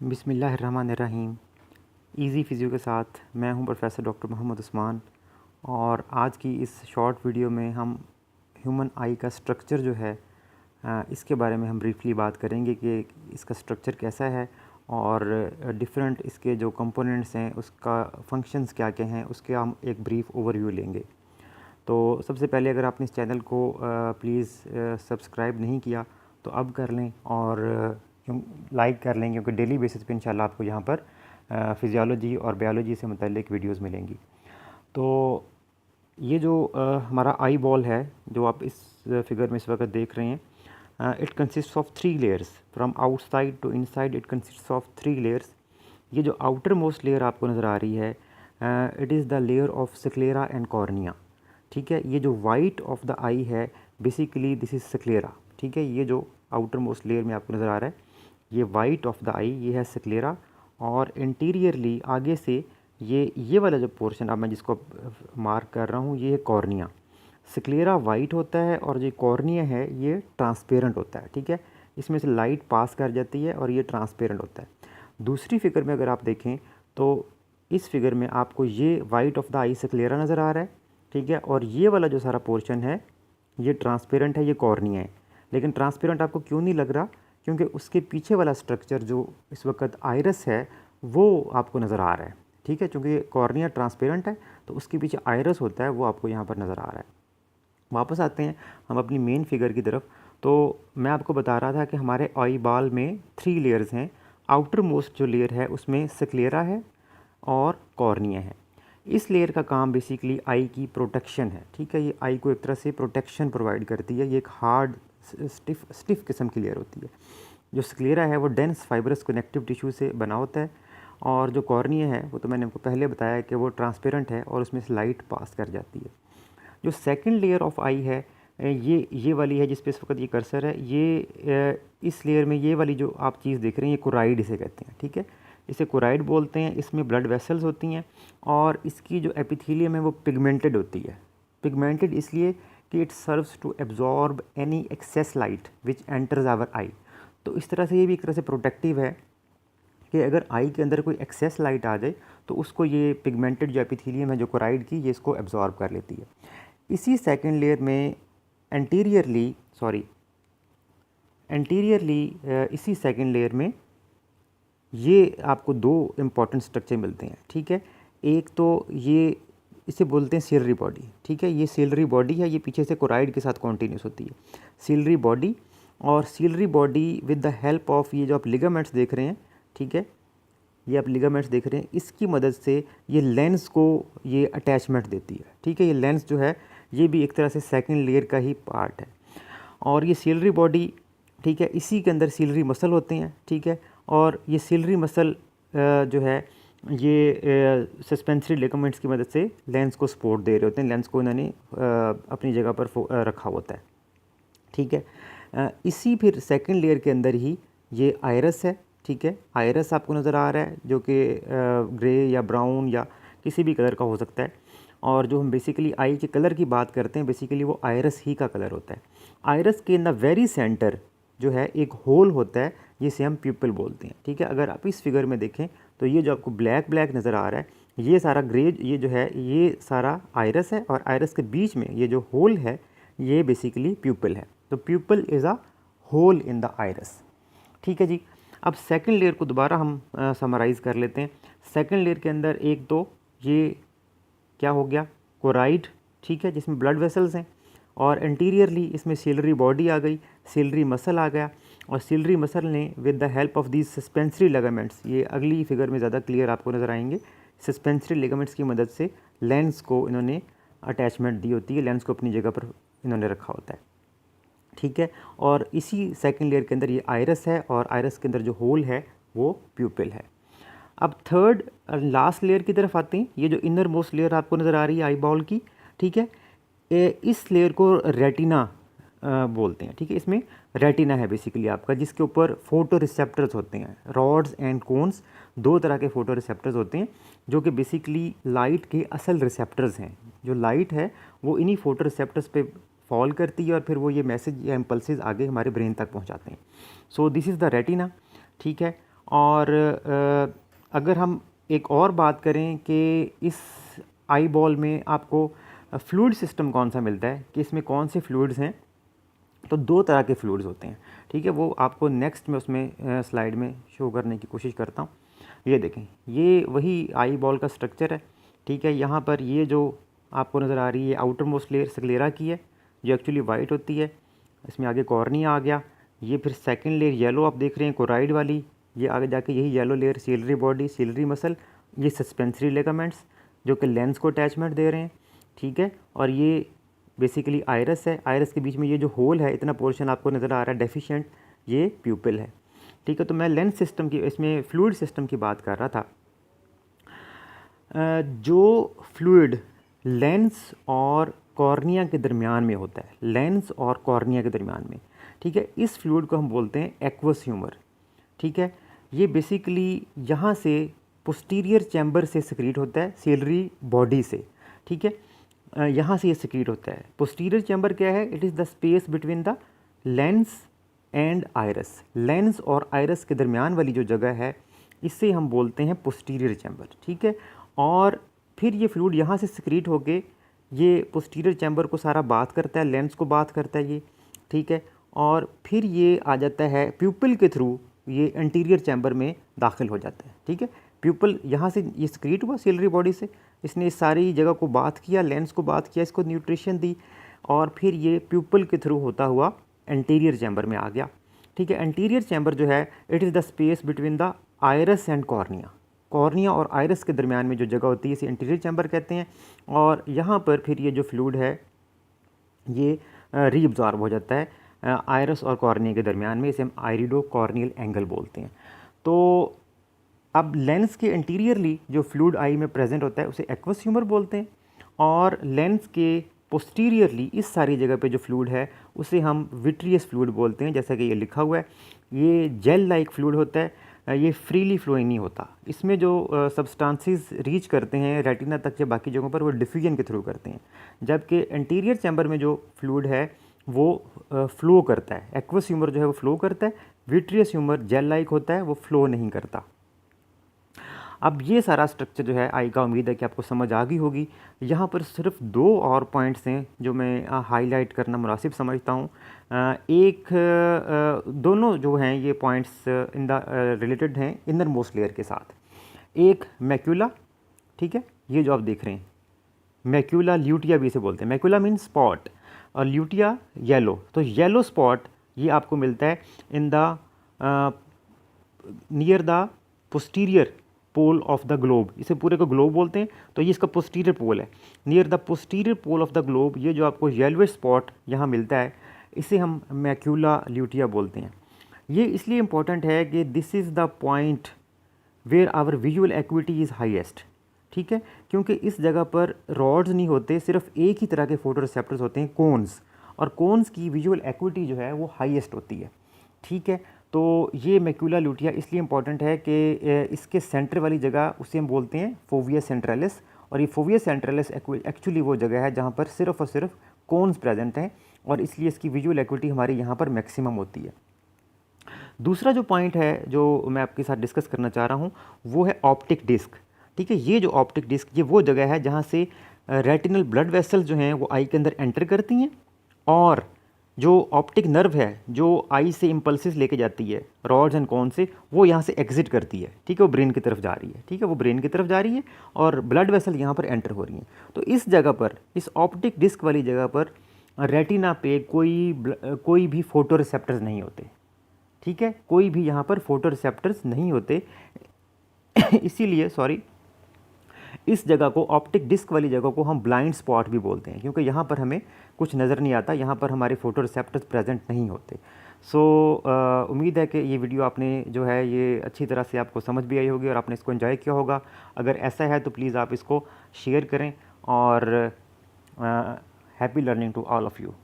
बिस्मिल्लाहिर्रहमानिर्रहीम। Easy physio के साथ मैं हूं प्रोफेसर डॉक्टर मोहम्मद उस्मान और आज की इस शॉर्ट वीडियो में हम ह्यूमन आई का स्ट्रक्चर जो है इसके बारे में हम ब्रीफली बात करेंगे कि इसका स्ट्रक्चर कैसा है और डिफरेंट इसके जो कंपोनेंट्स हैं उसका फंक्शंस क्या क्या हैं उसके हम एक ब्रीफ ओवरव्यू लेंगे। तो सबसे पहले अगर आपने इस चैनल को प्लीज़ सब्सक्राइब नहीं किया तो अब कर लें और लाइक कर लें, क्योंकि डेली बेसिस पे इंशाल्लाह आपको यहाँ पर फ़िज़ियोलॉजी और बायोलॉजी से मुतल्लिक वीडियोस मिलेंगी। तो ये जो हमारा आई बॉल है जो आप इस फिगर में इस वक्त देख रहे हैं, it consist of 3 layers from outside to inside. It consist of 3 layers. ये जो आउटर मोस्ट लेयर आपको नज़र आ रही है, it is the layer of sclera and cornea. ठीक है, ये जो वाइट ऑफ द आई है बेसिकली दिस इज़ स्क्लेरा। ठीक है, ये जो आउटर मोस्ट लेयर में आपको नज़र आ रहा है ये वाइट ऑफ द आई, ये है स्क्लेरा। और इंटीरियरली आगे से ये वाला जो पोर्शन अब मैं जिसको मार्क कर रहा हूँ ये है कॉर्निया। स्क्लेरा वाइट होता है और जो कॉर्निया है ये ट्रांसपेरेंट होता है। ठीक है, इसमें से लाइट पास कर जाती है और ये ट्रांसपेरेंट होता है। दूसरी फिगर में अगर आप देखें तो इस फिगर में आपको ये white of the I sclera नज़र आ रहा है। ठीक है, और ये वाला जो सारा पोर्शन है ये ट्रांसपेरेंट है, ये कॉर्निया है। लेकिन ट्रांसपेरेंट आपको क्यों नहीं लग रहा? क्योंकि उसके पीछे वाला स्ट्रक्चर जो इस वक्त आइरस है वो आपको नज़र आ रहा है। ठीक है, क्योंकि कॉर्निया ट्रांसपेरेंट है तो उसके पीछे आइरस होता है, वो आपको यहाँ पर नज़र आ रहा है। वापस आते हैं हम अपनी मेन फिगर की तरफ। तो मैं आपको बता रहा था कि हमारे आई बॉल में 3 लेयर्स हैं। आउटर मोस्ट जो लेयर है उसमें स्क्लेरा है और कॉर्निया है। इस लेयर का काम बेसिकली आई की प्रोटेक्शन है। ठीक है, ये आई को एक तरह से प्रोटेक्शन प्रोवाइड करती है। ये एक हार्ड स्टिफ किस्म की लेयर होती है। जो स्क्लेरा है वो डेंस फाइब्रस कनेक्टिव टिश्यू से बना होता है और जो कॉर्निया है वो तो मैंने आपको पहले बताया कि वो ट्रांसपेरेंट है और उसमें से लाइट पास कर जाती है। जो सेकंड लेयर ऑफ आई है ये वाली है जिस पे इस वक्त ये कर्सर है, ये इस लेयर में ये वाली जो आप चीज़ देख रहे हैं ये कोराइड इसे कहते हैं। ठीक है, इसे कोराइड बोलते हैं। इसमें ब्लड वेसल्स होती हैं और इसकी जो एपिथेलियम है वो पिगमेंटेड होती है। पिगमेंटेड इसलिए कि it serves to absorb any excess light which enters our eye. तो इस तरह से ये भी एक तरह से प्रोटेक्टिव है कि अगर आई के अंदर कोई एक्सेस लाइट आ जाए तो उसको ये पिगमेंटेड जो एपिथेलियम है जो कोराइड की, ये इसको एब्जॉर्ब कर लेती है। इसी सेकंड लेयर में एंटीरियरली इसी सेकंड लेयर में ये आपको 2 इम्पॉर्टेंट स्ट्रक्चर मिलते हैं। ठीक है, एक तो ये इसे बोलते हैं सीलरी बॉडी। ठीक है, ये सीलरी बॉडी है, ये पीछे से कोराइड के साथ कॉन्टीन्यूस होती है सीलरी बॉडी। और ciliary body with the help of ये जो आप लिगामेंट्स देख रहे हैं, ठीक है, ये आप लिगामेंट्स देख रहे हैं, इसकी मदद से ये लेंस को ये अटैचमेंट देती है। ठीक है, ये लेंस जो है ये भी एक तरह से सेकंड लेयर का ही पार्ट है। और ये सीलरी बॉडी, ठीक है, इसी के अंदर सीलरी मसल होते हैं। ठीक है, और ये सीलरी मसल जो है ये सस्पेंसरी लिगामेंट्स की मदद से लेंस को सपोर्ट दे रहे होते हैं। लेंस को इन्होंने अपनी जगह पर रखा होता है। ठीक है, इसी फिर सेकंड लेयर के अंदर ही ये आइरस है। ठीक है, आइरस आपको नज़र आ रहा है जो कि ग्रे या ब्राउन या किसी भी कलर का हो सकता है। और जो हम बेसिकली आई के कलर की बात करते हैं बेसिकली वो आइरस ही का कलर होता है। आइरस के इन द वेरी सेंटर जो है एक होल होता है जिसे हम प्यूपिल बोलते हैं। ठीक है, अगर आप इस फिगर में देखें तो ये जो आपको ब्लैक नज़र आ रहा है ये सारा ग्रे, ये जो है ये सारा आइरस है और आइरस के बीच में ये जो होल है ये बेसिकली प्यूपिल है। तो pupil is a hole in the iris. ठीक है जी, अब सेकंड लेयर को दोबारा हम समराइज़ कर लेते हैं। सेकंड लेयर के अंदर एक तो ये क्या हो गया, कोराइड, ठीक है, जिसमें ब्लड वेसल्स हैं और एंटीरियरली इसमें सीलरी बॉडी आ गई, सीलरी मसल आ गया और सीलरी मसल ने with the help of these suspensory ligaments, ये अगली फिगर में ज़्यादा क्लियर आपको नज़र आएंगे, सस्पेंसरी लिगामेंट्स की मदद से लेंस को इन्होंने अटैचमेंट दी होती है, लेंस को अपनी जगह पर इन्होंने रखा होता है। ठीक है, और इसी सेकंड लेयर के अंदर ये आइरस है और आइरस के अंदर जो होल है वो प्यूपिल है। अब थर्ड लास्ट लेयर की तरफ आते हैं। ये जो इनर मोस्ट लेयर आपको नज़र आ रही है आई बॉल की, ठीक है, इस लेयर को रेटिना बोलते हैं। ठीक है, इसमें रेटिना है बेसिकली आपका, जिसके ऊपर फोटो रिसेप्टर्स होते हैं। रॉड्स एंड कोन्स 2 तरह के फोटो रिसेप्टर्स होते हैं जो कि बेसिकली लाइट के असल रिसेप्टर्स हैं। जो लाइट है वो इन्हीं फोटो रिसेप्टर्स पे फॉल करती है और फिर वो ये मैसेज या इम्पल्सेस आगे हमारे ब्रेन तक पहुंचाते हैं। So this is the retina. ठीक है, और अगर हम एक और बात करें कि इस आई बॉल में आपको फ्लूइड सिस्टम कौन सा मिलता है, कि इसमें कौन से फ्लूइड्स हैं, तो दो तरह के फ्लूइड्स होते हैं, ठीक है। वो आपको नेक्स्ट में उसमें स्लाइड में शो करने की कोशिश करता हूँ। ये देखें, ये वही आई बॉल का स्ट्रक्चर है, ठीक है। यहाँ पर ये जो आपको नज़र आ रही है आउटर मोस्ट लेयर स्क्लेरा की है, जो एक्चुअली वाइट होती है। इसमें आगे कॉर्निया आ गया। ये फिर सेकंड लेयर येलो आप देख रहे हैं कोराइड वाली, ये आगे जाके यही yellow layer ciliary body, ciliary muscle, ये सस्पेंसरी लिगामेंट्स जो कि लेंस को अटैचमेंट दे रहे हैं, ठीक है। और ये बेसिकली आयरस है। आयरस के बीच में ये जो होल है, इतना पोर्शन आपको नज़र आ रहा है डेफिशिएंट, ये प्यूपिल है, ठीक है। तो मैं लेंस सिस्टम की, इसमें फ्लूइड सिस्टम की बात कर रहा था। जो फ्लूइड लेंस और कॉर्निया के दरमियान में होता है, लेंस और कॉर्निया के दरमियान में, ठीक है, इस फ्लूइड को हम बोलते हैं एक्वस ह्यूमर, ठीक है। ये बेसिकली यहाँ से पोस्टीरियर चैम्बर से सिक्रीट होता है, सीलरी बॉडी से, ठीक है। यहाँ से ये सिक्रीट होता है। पोस्टीरियर चैम्बर क्या है? It is the space between the lens and iris. Lens और आयरस के दरमियान वाली जो जगह है, इसे हम बोलते हैं पोस्टीरियर चैम्बर, ठीक है। और फिर ये फ्लूइड यहाँ से सिक्रीट होके ये पोस्टीरियर चैम्बर को सारा बात करता है, लेंस को बात करता है ये, ठीक है। और फिर ये आ जाता है प्यूपिल के थ्रू, ये एंटीरियर चैम्बर में दाखिल हो जाता है, ठीक है। प्यूपिल यहाँ से ये सिक्रीट हुआ सीलरी बॉडी से, इसने इस सारी जगह को बात किया, लेंस को बात किया, इसको न्यूट्रिशन दी, और फिर ये प्यूपिल के थ्रू होता हुआ एंटीरियर चैम्बर में आ गया, ठीक है। एंटीरियर चैम्बर जो है, it is the space between the iris and cornea. Cornea और आयरस के दरमियान में जो जगह होती है, इसे एंटीरियर चैम्बर कहते हैं। और यहाँ पर फिर ये जो फ्लूइड है, ये रीअब्जॉर्ब हो जाता है आयरस और कॉर्निया के दरमियान में, इसे हम आयरिडो कॉर्नियल एंगल बोलते हैं। तो अब लेंस के इंटीरियरली जो फ्लूइड आई में प्रेजेंट होता है, उसे एक्वस ह्यूमर बोलते हैं। और लेंस के पोस्टीरियरली इस सारी जगह पे जो फ्लूइड है, उसे हम विट्रियस फ्लूइड बोलते हैं, जैसा कि ये लिखा हुआ है। ये जेल लाइक फ्लूइड होता है, ये फ्रीली फ्लोइंग नहीं होता। इसमें जो सब्सटेंसेस रीच करते हैं रेटिना तक या बाकी जगहों पर, वो डिफ्यूजन के थ्रू करते हैं, जबकि इंटीरियर चैम्बर में जो फ्लूइड है वो फ्लो करता है। एक्वस ह्यूमर जो है वो फ्लो करता है, विट्रियस ह्यूमर जेल लाइक होता है, वो फ्लो नहीं करता। अब ये सारा स्ट्रक्चर जो है आई का, उम्मीद है कि आपको समझ आ गई होगी। यहाँ पर सिर्फ दो और पॉइंट्स हैं जो मैं हाईलाइट करना मुनासिब समझता हूँ। दोनों जो हैं ये पॉइंट्स इन द रिलेटेड हैं इनर मोस्ट लेयर के साथ। एक मैक्यूला, ठीक है, ये जो आप देख रहे हैं, मैक्यूला ल्यूटिया भी इसे बोलते हैं। मैक्यूला मीन स्पॉट और ल्यूटिया येलो। तो येलो स्पॉट ये आपको मिलता है in the near the posterior pole of the globe. इसे पूरे को ग्लोब बोलते हैं, तो ये इसका पोस्टीरियर पोल है। Near the posterior pole of the globe ये जो आपको येलोइश स्पॉट यहाँ मिलता है, इसे हम मैक्यूला ल्यूटिया बोलते हैं। ये इसलिए इम्पॉर्टेंट है कि this is the point where our visual acuity is highest, ठीक है। क्योंकि इस जगह पर रॉड्स नहीं होते, सिर्फ एक ही तरह के फोटो रिसेप्टर्स होते हैं, कोन्स, और कोन्स की विजुअल एक्विटी जो है वो हाईएस्ट होती है, ठीक है। तो ये मैक्यूला ल्यूटिया इसलिए इम्पॉर्टेंट है कि इसके सेंटर वाली जगह उसे हम बोलते हैं फोविया सेंट्रलिस, और ये फोविया सेंट्रलिस एक्चुअली वो जगह है जहाँ पर सिर्फ और सिर्फ कोन्स प्रेजेंट हैं, और इसलिए इसकी विजुअल एक्विटी हमारी यहाँ पर मैक्सिमम होती है। दूसरा जो पॉइंट है जो मैं आपके साथ डिस्कस करना चाह रहा हूँ, वो है ऑप्टिक डिस्क, ठीक है। ये जो ऑप्टिक डिस्क, ये वो जगह है जहाँ से रेटिनल ब्लड वेसल जो हैं वो आई के अंदर एंटर करती हैं, और जो ऑप्टिक नर्व है जो आई से इम्पल्सिस लेके जाती है रॉड्स एंड कॉन से, वो यहाँ से एग्जिट करती है, ठीक है, वो ब्रेन की तरफ जा रही है, ठीक है, वो ब्रेन की तरफ जा रही है, और ब्लड वेसल यहाँ पर एंटर हो रही हैं। तो इस जगह पर, इस ऑप्टिक डिस्क वाली जगह पर रेटिना पे कोई भी फोटो रिसेप्टर्स नहीं होते, ठीक है, कोई भी यहाँ पर फोटो रिसेप्टर्स नहीं होते। इसीलिए इस जगह को, ऑप्टिक डिस्क वाली जगह को हम ब्लाइंड स्पॉट भी बोलते हैं, क्योंकि यहाँ पर हमें कुछ नज़र नहीं आता, यहाँ पर हमारे फोटो रिसेप्टर्स प्रेजेंट नहीं होते। उम्मीद है कि ये वीडियो आपने जो है ये अच्छी तरह से आपको समझ भी आई होगी और आपने इसको एंजॉय किया होगा। अगर ऐसा है तो प्लीज़ आप इसको शेयर करें, और happy learning to all of you.